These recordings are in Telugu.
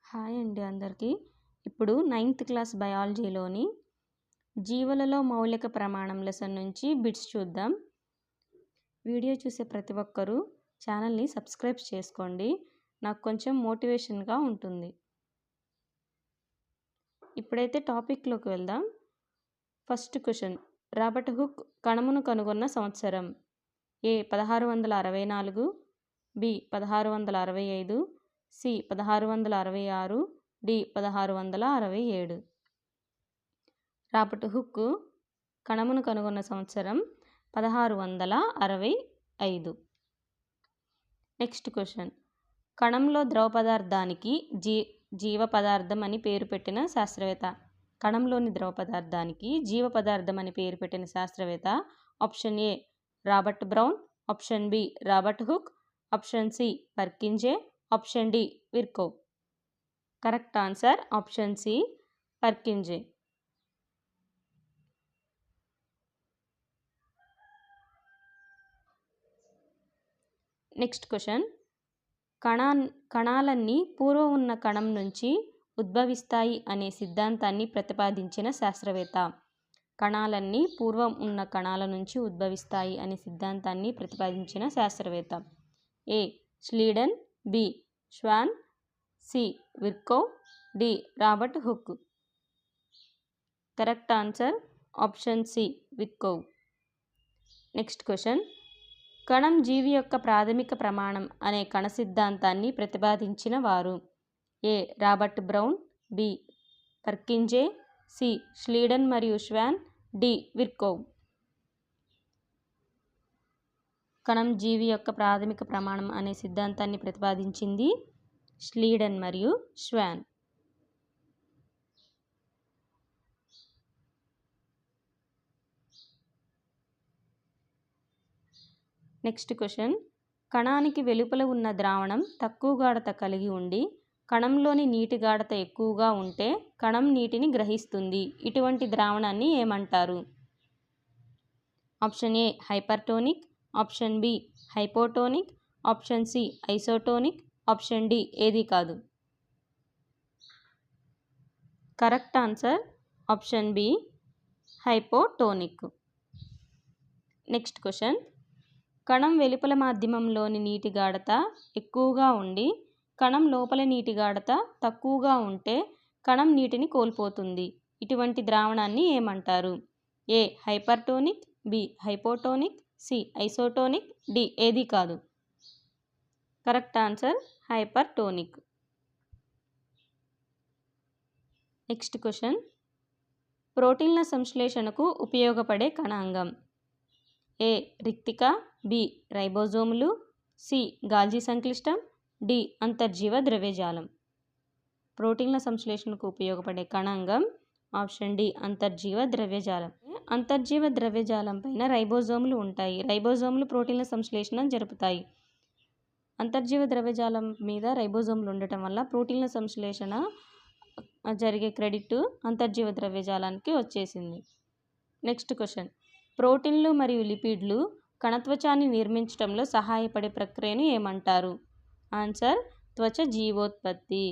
హాయ్ అండి అందరికీ. ఇప్పుడు 9th క్లాస్ బయాలజీలోని జీవులలో మౌలిక ప్రమాణం లెసన్ నుంచి బిట్స్ చూద్దాం. వీడియో చూసే ప్రతి ఒక్కరూ ఛానల్ని సబ్స్క్రైబ్ చేసుకోండి. నాకు కొంచెం మోటివేషన్గా ఉంటుంది. ఇప్పుడైతే టాపిక్లోకి వెళ్దాం. ఫస్ట్ క్వశ్చన్, రాబర్ట్ హుక్ కణమును కనుగొన్న సంవత్సరం? A 1664, B 1665, C 1666, D 1667. Robert Hooke కణమును కనుగొన్న సంవత్సరం 1665. నెక్స్ట్ క్వశ్చన్, కణంలో ద్రవ పదార్థానికి జీవ పదార్థం అని పేరు పెట్టిన శాస్త్రవేత్త? కణంలోని ద్రవ పదార్థానికి జీవ పదార్థం అని పేరు పెట్టిన శాస్త్రవేత్త? Option A Robert Brown, option B Robert Hooke, option C Purkinje, option D Virchow. Correct answer option C Purkinje. Next question, కణాలన్నీ పూర్వం ఉన్న కణం నుంచి ఉద్భవిస్తాయి అనే సిద్ధాంతాన్ని ప్రతిపాదించిన శాస్త్రవేత్త? కణాలన్నీ పూర్వం ఉన్న కణాల నుంచి ఉద్భవిస్తాయి అనే సిద్ధాంతాన్ని ప్రతిపాదించిన శాస్త్రవేత్త? A Schleiden, B Schwann, C Virchow, D Robert Hooke. Correct answer option C Virchow. Next question, కణం జీవి యొక్క ప్రాథమిక ప్రమాణం అనే కణ సిద్ధాంతాన్ని ప్రతిపాదించిన వారు? ఏ రాబర్ట్ బ్రౌన్, బి పర్కింజే, సి స్లీడన్ మరియు ష్వాన్, డి విర్కోవ్. కణం జీవి యొక్క ప్రాథమిక ప్రమాణం అనే సిద్ధాంతాన్ని ప్రతిపాదించింది స్లీడన్ మరియు ష్వాన్. నెక్స్ట్ క్వశ్చన్, కణానికి వెలుపల ఉన్న ద్రావణం తక్కువ గాఢత కలిగి ఉండి కణంలోని నీటి గాఢత ఎక్కువగా ఉంటే కణం నీటిని గ్రహిస్తుంది. ఇటువంటి ద్రావణాన్ని ఏమంటారు? Option A hypertonic, option B hypotonic, option C isotonic, option D ఏది కాదు. Correct answer option B hypotonic. Next question, కణం వెలుపల మాధ్యమంలోని నీటి గాఢత ఎక్కువగా ఉండి కణం లోపల నీటి గాఢత తక్కువగా ఉంటే కణం నీటిని కోల్పోతుంది. ఇటువంటి ద్రావణాన్ని ఏమంటారు? A hypertonic, B hypotonic, C isotonic, D ఏది కాదు. Correct answer hypertonic. Next question, ప్రోటీన్ల సంశ్లేషణకు ఉపయోగపడే కణాంగం? ఏ రిక్తిక, బి రైబోజోములు, సి గాల్జీ సంక్లిష్టం, డి అంతర్జీవ ద్రవ్యజాలం. ప్రోటీన్ల సంశ్లేషణకు ఉపయోగపడే కణాంగం ఆప్షన్ డి అంతర్జీవ ద్రవ్యజాలం. అంతర్జీవ ద్రవ్యజాలం పైన రైబోజోములు ఉంటాయి. రైబోజోములు ప్రోటీన్ల సంశ్లేషణ జరుపుతాయి. అంతర్జీవ ద్రవ్యజాలం మీద రైబోజోములు ఉండటం వల్ల ప్రోటీన్ల సంశ్లేషణ జరిగే క్రెడిట్ అంతర్జీవ ద్రవ్యజాలానికి వచ్చేసింది. నెక్స్ట్ క్వశ్చన్, ప్రోటీన్లు మరియు లిపిడ్లు కణత్వచాన్ని నిర్మించడంలో సహాయపడే ప్రక్రియను ఏమంటారు? ఆన్సర్ త్వచ జీవోత్పత్తి.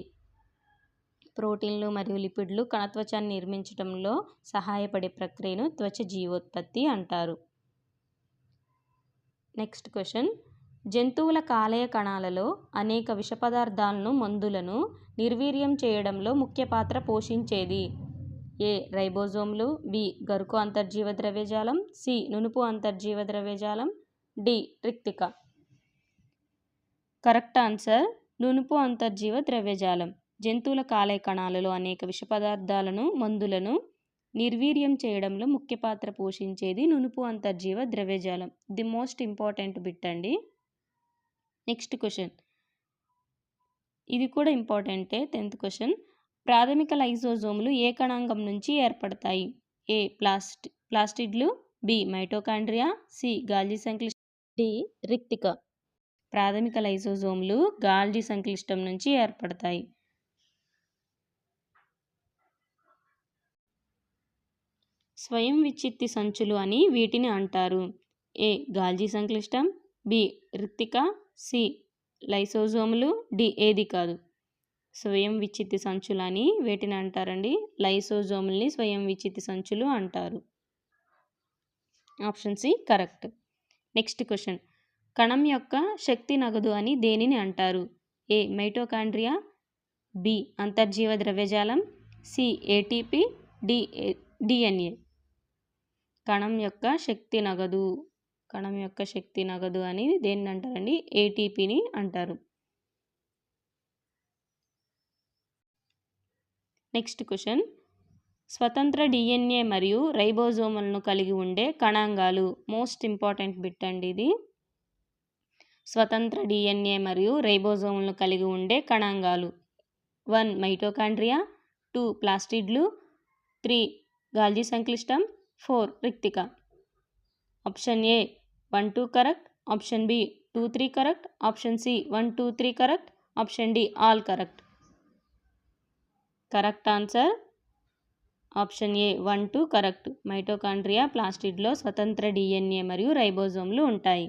ప్రోటీన్లు మరియు లిపిడ్లు కణత్వచాన్ని నిర్మించడంలో సహాయపడే ప్రక్రియను త్వచ జీవోత్పత్తి అంటారు. నెక్స్ట్ క్వశ్చన్, జంతువుల కాలేయ కణాలలో అనేక విష పదార్థాలను మందులను నిర్వీర్యం చేయడంలో ముఖ్య పాత్ర పోషించేది? ఏ రైబోజోమ్లు, బి గరుకు అంతర్జీవ ద్రవ్యజాలం, సి నునుపు అంతర్జీవ ద్రవ్యజాలం, డి రిక్తిక. కరెక్ట్ ఆన్సర్ నునుపు అంతర్జీవ ద్రవ్యజాలం. జంతువుల కాలేయ కణాలలో అనేక విష పదార్థాలను మందులను నిర్వీర్యం చేయడంలో ముఖ్య పాత్ర పోషించేది నునుపు అంతర్జీవ ద్రవ్యజాలం. ది మోస్ట్ ఇంపార్టెంట్ బిట్ అండి. నెక్స్ట్ క్వశ్చన్, ఇది కూడా ఇంపార్టెంటే, 10th క్వశ్చన్. ప్రాథమిక లైసోజోములు ఏ కణాంగం నుంచి ఏర్పడతాయి? ఏ ప్లాస్టిడ్లు, బి మైటోకాండ్రియా, సి గాల్జీ సంక్లిష్టం, డి రిక్తిక. ప్రాథమిక లైసోజోములు గాల్జీ సంక్లిష్టం నుంచి ఏర్పడతాయి. స్వయం విచ్చిత్తి సంచులు అని వీటిని అంటారు. ఏ గాల్జీ సంక్లిష్టం, బి రిక్తిక, సి లైసోజోములు, డి ఏది కాదు. స్వయం విచ్చిత్తి సంచులని వేటిని అంటారండి? లైసోజోముల్ని స్వయం విచ్చిత్తి సంచులు అంటారు. Option C correct. Next question. కణం యొక్క శక్తి నగదు అని దేనిని అంటారు? ఏ మైటోకాండ్రియా, బి అంతర్జీవ ద్రవ్యజాలం, సి ఏటీపీ, డి డిఎన్ఏ. కణం యొక్క శక్తి నగదు అని దేనిని అంటారండి? ఏటీపీని అంటారు. Next question. స్వతంత్ర డిఎన్ఏ మరియు రైబోజోములను కలిగి ఉండే కణాంగాలు. మోస్ట్ ఇంపార్టెంట్ బిట్ అండి ఇది. స్వతంత్ర డిఎన్ఏ మరియు రైబోజోములను కలిగి ఉండే కణాంగాలు. 1 మైటోకాండ్రియా, 2 ప్లాస్టిడ్లు, 3 గాల్జీ సంక్లిష్టం, 4 రిక్తిక. Option A 1, 2 correct, option B 2, 3 correct, option C 1, 2, 3 correct, option D all correct. Correct answer option A 1, 2 correct. Mitochondria, ప్లాస్టిడ్లో స్వతంత్ర డిఎన్ఏ మరియు రైబోజోమ్లు ఉంటాయి.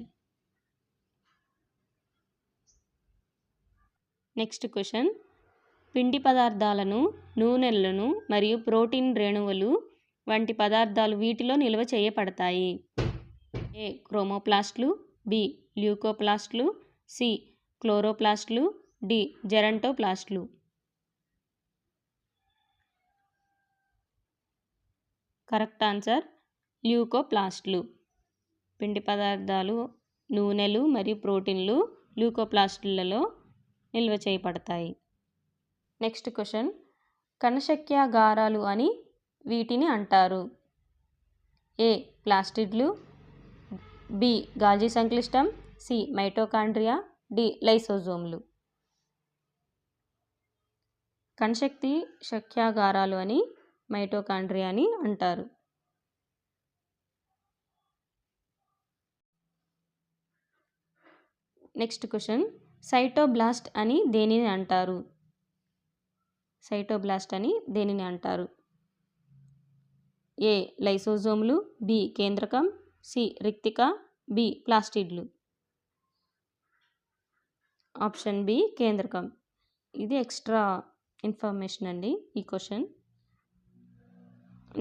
Next question. పిండి పదార్థాలను, నూనెలను మరియు ప్రోటీన్ రేణువులు వంటి పదార్థాలు వీటిలో నిల్వ చేయబడతాయి. ఏ క్రోమోప్లాస్ట్లు, బి ల్యూకోప్లాస్ట్లు, సి క్లోరోప్లాస్ట్లు, డి జెరంటోప్లాస్ట్లు. కరెక్ట్ ఆన్సర్ ల్యూకోప్లాస్ట్లు. పిండి పదార్థాలు, నూనెలు మరియు ప్రోటీన్లు ల్యూకోప్లాస్ట్లలో నిల్వ చేయబడతాయి. Next question. కణశక్యాగారాలు అని వీటిని అంటారు. ఏ ప్లాస్టిడ్లు, బి గాల్జీ సంక్లిష్టం, సి మైటోకాండ్రియా, డి లైసోజోమ్లు. కణశక్యాగారాలు అని మైటోకాండ్రియా అని అంటారు. Next question. సైటోబ్లాస్ట్ అని దేనిని అంటారు? ఏ లైసోజోమ్లు, బి కేంద్రకం, సి రిక్తిక, బి ప్లాస్టిడ్లు. ఆప్షన్ బి కేంద్రకం. ఇది ఎక్స్ట్రా ఇన్ఫర్మేషన్ అండి ఈ క్వశ్చన్.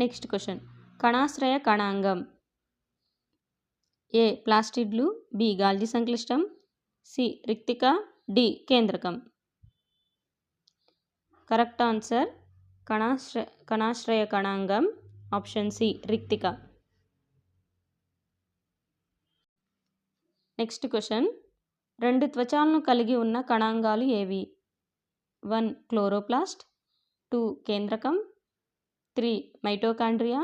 Next question. కణాశ్రయ కణాంగం. ఏ ప్లాస్టిడ్లు, బి గాల్జీ సంక్లిష్టం, సి రిక్తిక, డి కేంద్రకం. కరెక్ట్ ఆన్సర్ కణాశ్రయ కణాంగం ఆప్షన్ సి రిక్తిక. Next question. 2 త్వచాలను కలిగి ఉన్న కణాంగాలు ఏవి? 1 క్లోరోప్లాస్ట్, 2 కేంద్రకం, 3 మైటోకాండ్రియా,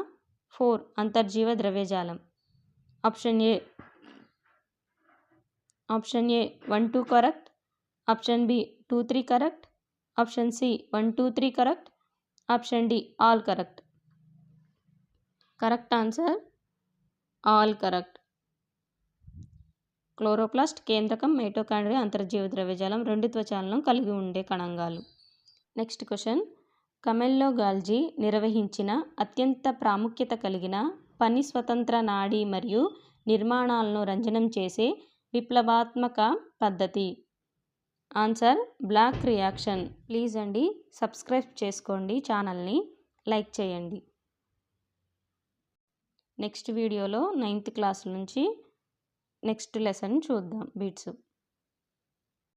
4 అంతర్జీవ ద్రవ్యజాలం. Option A 1, 2 correct, option B 2, 3 correct, option C 1, 2, 3 correct, option D all correct. Correct answer all correct. Chloroplast, కేంద్రకం, మైటోకాండ్రియా, అంతర్జీవ ద్రవ్యజాలం 2 త్వచాలను కలిగి ఉండే కణాంగాలు. Next question. కమెల్లో గాల్జీ నిర్వహించిన అత్యంత ప్రాముఖ్యత కలిగిన పని స్వతంత్ర నాడీ మరియు నిర్మాణాలను రంజనం చేసే విప్లవాత్మక పద్ధతి. Answer block reaction. ప్లీజ్ అండి సబ్స్క్రైబ్ చేసుకోండి, ఛానల్ని లైక్ చేయండి. నెక్స్ట్ వీడియోలో 9th క్లాస్ నుంచి నెక్స్ట్ లెసన్ చూద్దాం, బీట్స్.